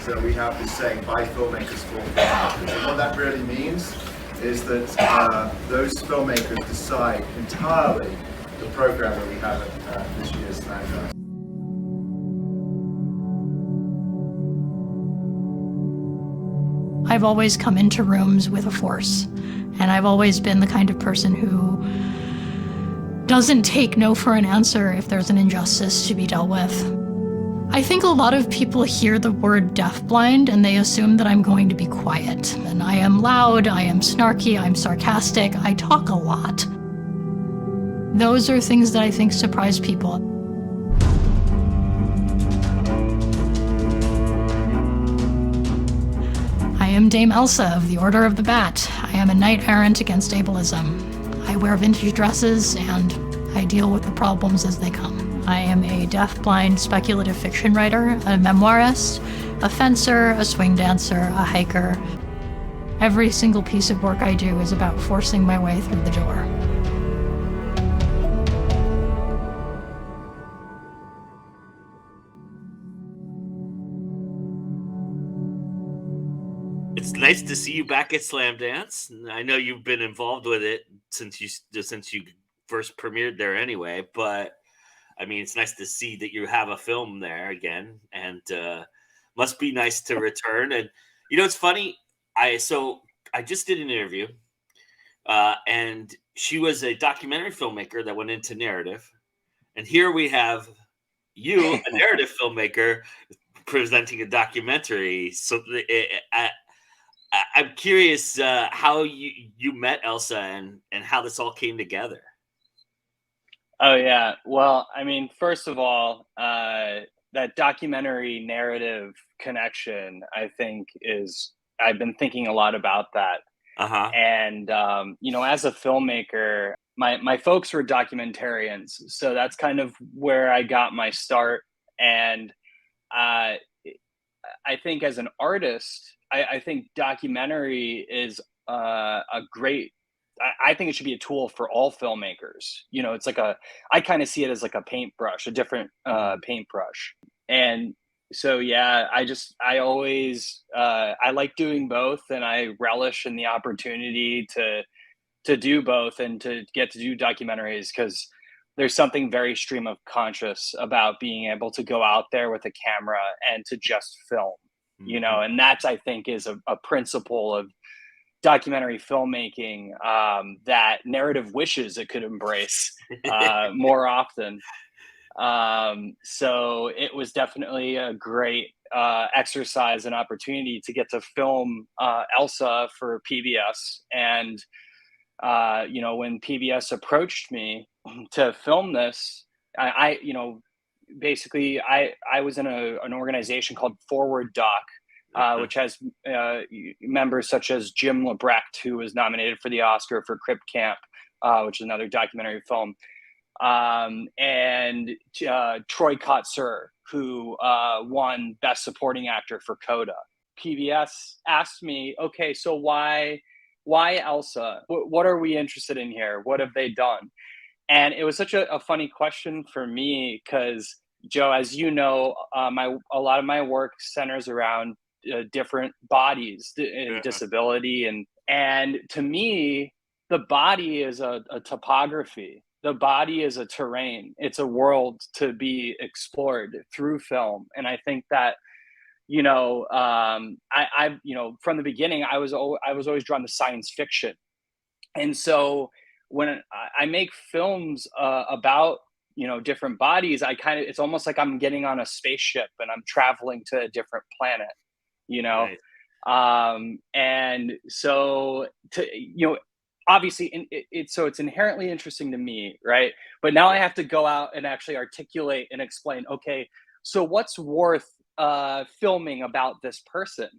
that we have this saying, by filmmakers for filmmakers. And what that really means is that those filmmakers decide entirely the program that we have at this year's Slamdance. I've always come into rooms with a force, and I've always been the kind of person who doesn't take no for an answer if there's an injustice to be dealt with. I think a lot of people hear the word deafblind and they assume that I'm going to be quiet. And I am loud, I am snarky, I'm sarcastic, I talk a lot. Those are things that I think surprise people. I am Dame Elsa of the Order of the Bat. I am a knight errant against ableism. I wear vintage dresses and I deal with the problems as they come. I am a deafblind speculative fiction writer, a memoirist, a fencer, a swing dancer, a hiker. Every single piece of work I do is about forcing my way through the door. It's nice to see you back at Slamdance. I know you've been involved with it since you first premiered there anyway, but I mean, it's nice to see that you have a film there again, and must be nice to return. And you know, it's funny. I just did an interview, and she was a documentary filmmaker that went into narrative, and here we have you, a narrative filmmaker, presenting a documentary. So I'm curious how you met Elsa and how this all came together. Oh, yeah. Well, I mean, first of all, that documentary narrative connection, I think I've been thinking a lot about that. Uh-huh. And, you know, as a filmmaker, my folks were documentarians. So that's kind of where I got my start. And I think as an artist, I think documentary is a great, I think it should be a tool for all filmmakers. You know, it's like I kind of see it as like a paintbrush, a different paintbrush. And so, yeah, I always, I like doing both, and I relish in the opportunity to do both and to get to do documentaries, because there's something very stream of conscious about being able to go out there with a camera and to just film, you know, and that's, I think, is a principle of documentary filmmaking that narrative wishes it could embrace more often. So it was definitely a great exercise and opportunity to get to film Elsa for PBS. And, you know, when PBS approached me to film this, I you know, basically I was in an organization called Forward Doc, which has members such as Jim Lebrecht, who was nominated for the Oscar for Crip Camp, which is another documentary film, and Troy Kotsur, who won Best Supporting Actor for Coda. PBS asked me, okay, so why Elsa? What are we interested in here? What have they done? And it was such a funny question for me, because, Joe, as you know, a lot of my work centers around different bodies, disability, and to me, the body is a topography. The body is a terrain. It's a world to be explored through film. And I think that, you know, I you know, from the beginning, I was always drawn to science fiction, and so when I make films about, you know, different bodies, it's almost like I'm getting on a spaceship and I'm traveling to a different planet, you know. Right. And so, you know, obviously it's inherently interesting to me, right? But now I have to go out and actually articulate and explain, okay, so what's worth filming about this person?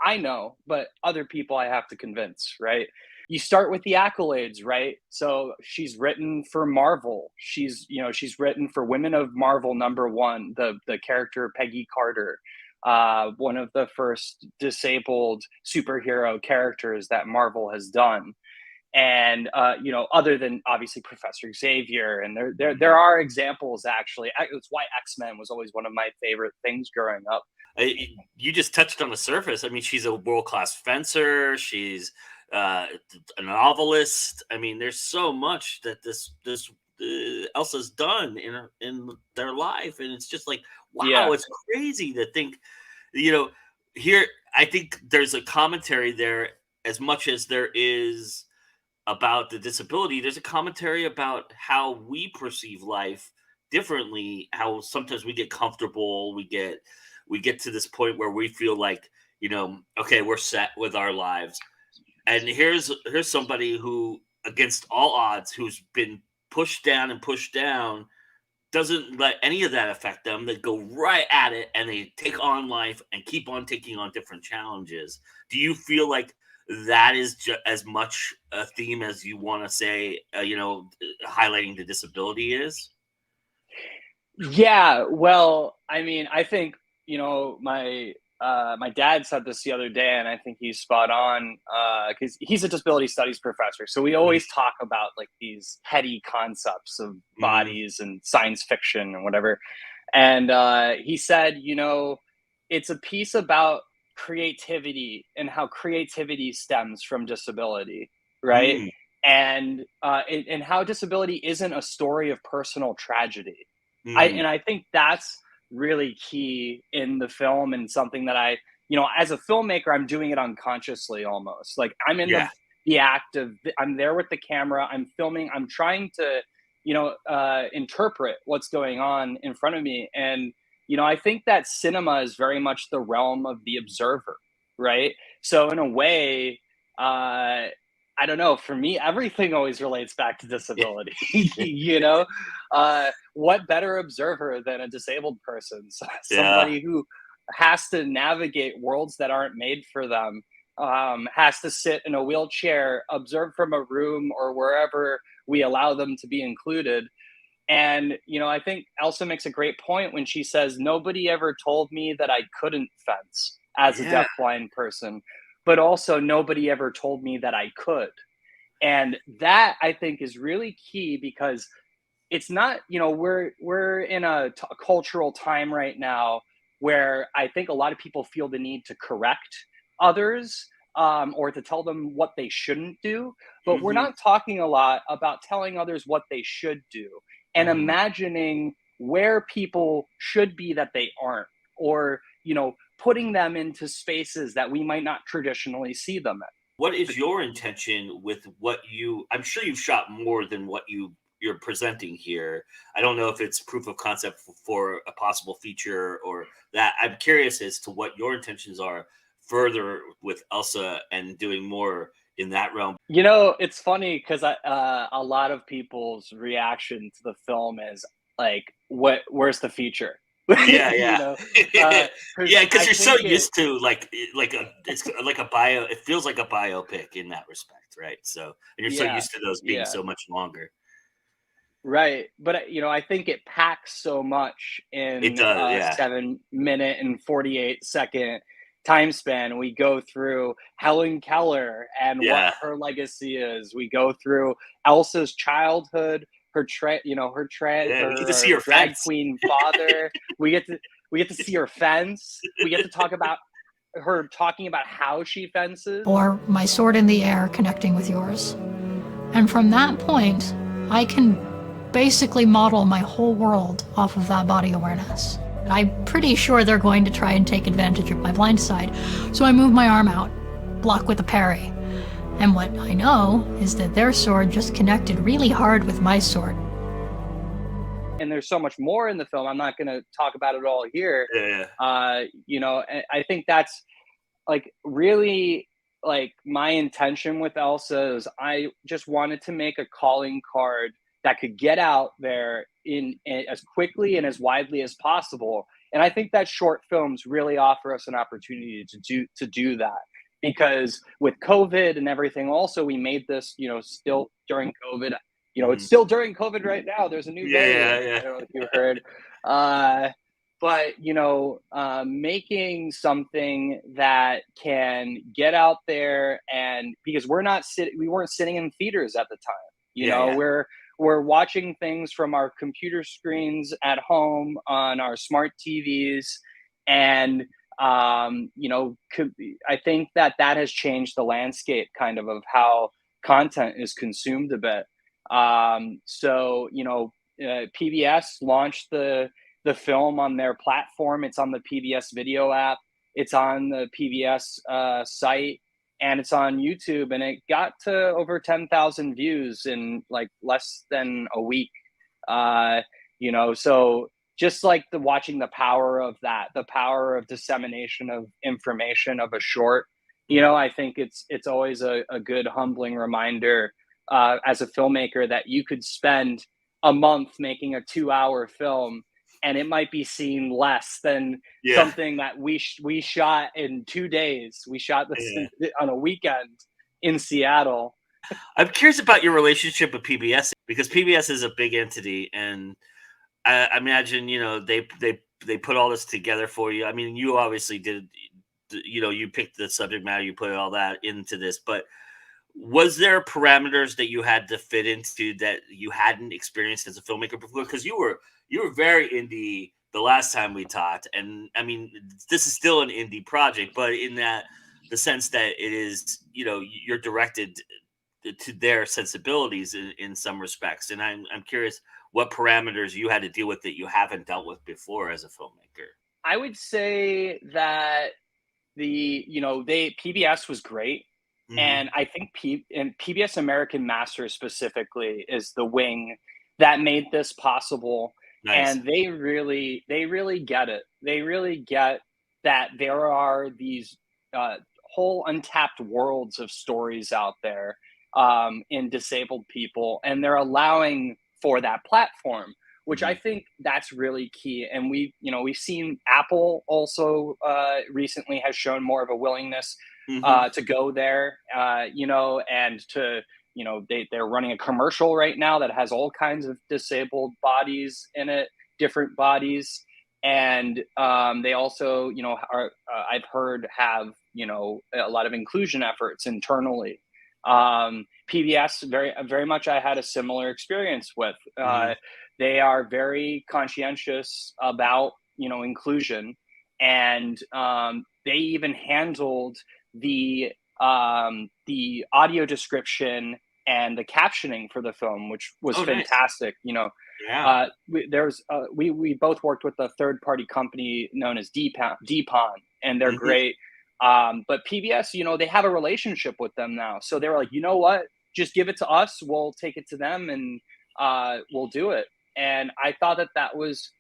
I know, but other people I have to convince, right? You start with the accolades, right? So she's written for Marvel. She's written for Women of Marvel #1, the character Peggy Carter, one of the first disabled superhero characters that Marvel has done. And you know, other than obviously Professor Xavier, and there are examples, actually. It's why X-Men was always one of my favorite things growing up. You just touched on the surface. I mean, she's a world-class fencer. She's a novelist. I mean, there's so much that this Elsa's done in their life, and it's just like, wow, Yeah. it's crazy to think, you know, here. I think there's a commentary there as much as there is about the disability. There's a commentary about how we perceive life differently, how sometimes we get comfortable, we get to this point where we feel like, okay, we're set with our lives. And here's somebody who, against all odds, who's been pushed down, doesn't let any of that affect them. They go right at it and they take on life and keep on taking on different challenges. Do you feel like that is as much a theme as you want to say, highlighting the disability is? Yeah, well, I mean, I think, my dad said this the other day, and I think he's spot on, because he's a disability studies professor. So we always talk about like these heady concepts of bodies and science fiction and whatever. And he said, it's a piece about creativity and how creativity stems from disability, right? Mm, And how disability isn't a story of personal tragedy. mm, I think that's really key in the film, and something that as a filmmaker, I'm doing it unconsciously almost. Like I'm in yeah, the act of, I'm there with the camera, I'm filming, I'm trying to, interpret what's going on in front of me. And, I think that cinema is very much the realm of the observer, right? So in a way, I don't know, for me, everything always relates back to disability, you know? What better observer than a disabled person? yeah, Somebody who has to navigate worlds that aren't made for them, has to sit in a wheelchair, observe from a room or wherever we allow them to be included. And, I think Elsa makes a great point when she says, nobody ever told me that I couldn't fence as a yeah, deafblind person, but also nobody ever told me that I could. And that, I think, is really key, because it's not, we're in a cultural time right now where I think a lot of people feel the need to correct others, or to tell them what they shouldn't do, but we're hmm not talking a lot about telling others what they should do, and hmm imagining where people should be that they aren't, or putting them into spaces that we might not traditionally see them in. What is your intention with what I'm sure you've shot more than what you're presenting here. I don't know if it's proof of concept for a possible feature or that. I'm curious as to what your intentions are further with Elsa and doing more in that realm. It's funny because a lot of people's reaction to the film is like, Where's the feature?" Yeah, you yeah. know, because Yeah, because I you're so think it used to it's like a bio. It feels like a biopic in that respect, right? So, and you're so yeah, used to those being yeah, so much longer. right. But I think it packs so much It in does, a yeah, 7 minute and 48 second time span. We go through Helen Keller and what yeah, her legacy is. We go through Elsa's childhood, yeah. We get to see her your drag fence. queen father. We get to see her fence. We get to talk about her talking about how she fences. Or my sword in the air connecting with yours. And from that point, I can basically model my whole world off of that body awareness. I'm pretty sure they're going to try and take advantage of my blind side, so I move my arm out, block with a parry. And what I know is that their sword just connected really hard with my sword. And there's so much more in the film. I'm not going to talk about it all here. Yeah, I think that's like really like my intention with Elsa is I just wanted to make a calling card that could get out there in as quickly and as widely as possible. And I think that short films really offer us an opportunity to do that, because with COVID and everything, also we made this, still during COVID. It's mhm. still during COVID right now. There's a new Yeah, yeah, variant. yeah. I don't know if you heard. But making something that can get out there, and because we weren't sitting in theaters at the time. Yeah, yeah. We're watching things from our computer screens at home on our smart TVs, and I think that has changed the landscape kind of how content is consumed a bit. PBS launched the film on their platform. It's on the PBS video app. It's on the PBS site, and it's on YouTube. And it got to over 10,000 views in like less than a week. So just like watching the power of that, the power of dissemination of information of a short, I think it's always a good humbling reminder as a filmmaker that you could spend a month making a 2-hour film and it might be seen less than something that we shot in 2 days. We shot this on a weekend in Seattle. I'm curious about your relationship with PBS, because PBS is a big entity, and I imagine they put all this together for you. I mean, you obviously did. You picked the subject matter, you put all that into this, but was there parameters that you had to fit into that you hadn't experienced as a filmmaker before? Because you were very indie the last time we talked, and I mean, this is still an indie project, but in the sense that it is, you're directed to their sensibilities in some respects, and I'm curious what parameters you had to deal with that you haven't dealt with before as a filmmaker. I would say that PBS was great. Mm-hmm. And I think PBS American Masters specifically is the wing that made this possible. Nice. And they really get it. They really get that there are these whole untapped worlds of stories out there in disabled people, and they're allowing for that platform, which I think that's really key. And we've seen Apple also recently has shown more of a willingness to go there, and to, they're running a commercial right now that has all kinds of disabled bodies in it, different bodies. And they also, I've heard have, a lot of inclusion efforts internally. PBS, very much I had a similar experience with. They are very conscientious about, inclusion, and they even handled the audio description and the captioning for the film, which was fantastic. Nice. We both worked with a third-party company known as Deepon, and they're great. But PBS, they have a relationship with them now, so they were like, you know what, just give it to us, we'll take it to them, and we'll do it. And I thought that was,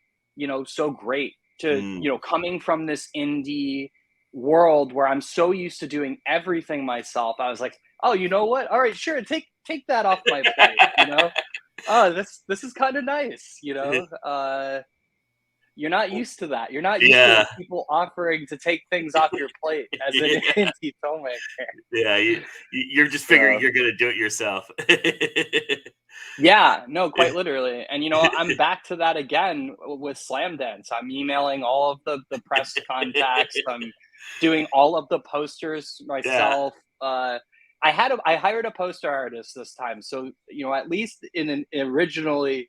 so great to, coming from this indie world where I'm so used to doing everything myself. I was like, oh, you know what? All right, sure. Take that off my plate, Oh, this is kind of nice, You're not used to that. You're not used to people offering to take things off your plate as an indie filmmaker. Yeah, you're just figuring you're going to do it yourself. Yeah, no, quite literally. And, I'm back to that again with Slamdance. I'm emailing all of the press contacts. I'm doing all of the posters myself. I hired a poster artist this time. So, at least originally,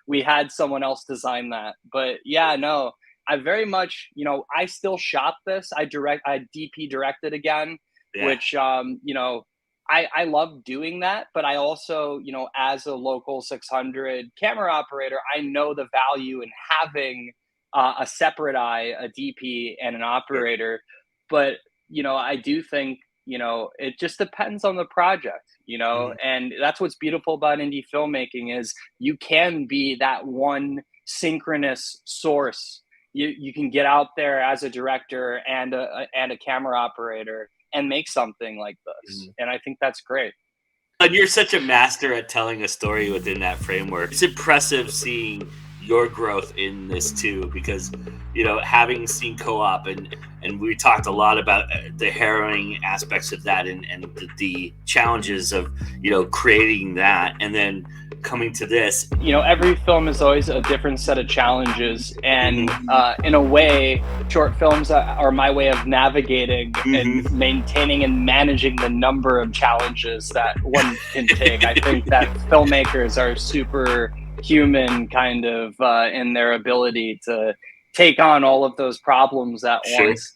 we had someone else design that. But yeah, no, I very much, I still shot this. I DP directed again, which, I love doing that. But I also, as a local 600 camera operator, I know the value in having a separate eye, a DP, and an operator. But, I do think, it just depends on the project, and that's what's beautiful about indie filmmaking is you can be that one synchronous source. You can get out there as a director and a camera operator and make something like this. And I think that's great. And you're such a master at telling a story within that framework. It's impressive seeing your growth in this too, because having seen Co-op and we talked a lot about the harrowing aspects of that and the challenges of creating that and then coming to this. Every film is always a different set of challenges, and in a way short films are my way of navigating and maintaining and managing the number of challenges that one can take. I think that filmmakers are super human kind of in their ability to take on all of those problems at Sure. once.